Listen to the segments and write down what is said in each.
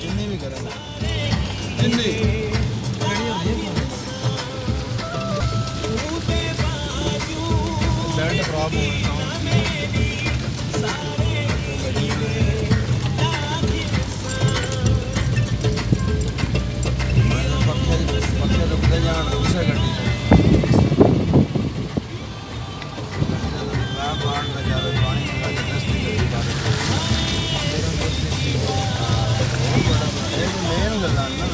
ਜਿੰਨੀ ਵੀ ਕਰਾਂ ਜਿੰਨੀ ਬੈਲਟ ਖਰਾਬ ਹੋ ਗਿਆ ਪੱਖੇ ਰੁਕਦੇ ਜਾਣ ਦੂਸਰੇ ਗੱਡੀ ਮੈਂ ਪਾਣ ਦਾ ਜ਼ਿਆਦਾ ਪਾਣੀ ਲਗਾ ਕੇ ਦਸਤੀ ਗੱਡੀ ਪਾ ਇਹ ਮੇਨ ਗੱਲਾਂ ਨਾ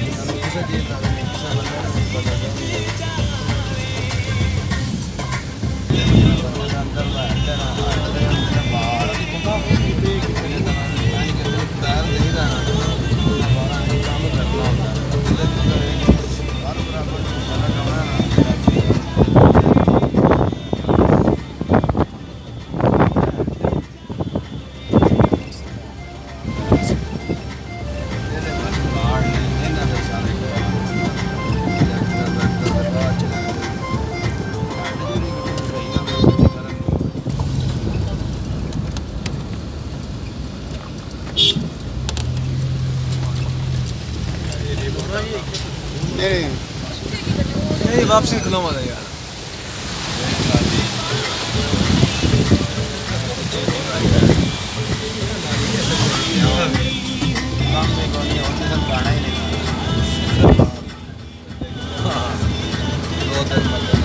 ਸਾਨੂੰ ਕਿਸੇ ਚੀਜ਼ ਦਾ ਨਹੀਂ ਕਿਸੇ ਬੰਦੇ ਨੂੰ ਨਹੀਂ ਪਤਾ ਬੰਦੇ ਦਾ ਅੰਦਰ ਦਾ ਤੇਰਾ ਬਾਹਰ ਦੀ ਪਤਾ ਹੋਵੇ ਕਿ ਕਿਸੇ ਦਾ ਨਹੀਂ ਕਿ ਪੈਰ ਨਹੀਂ ਦਾ ਬਾਹਰ ਕੰਮ ਕਰਨਾ ਹੁੰਦਾ ਹਰ ਬਰਾਬਰ ਸਾਰਾ ਕਮਰਾ नहीं वापसी खिला वाला यार काम में कौन नहीं होते सब गाना ही नहीं 2 दिन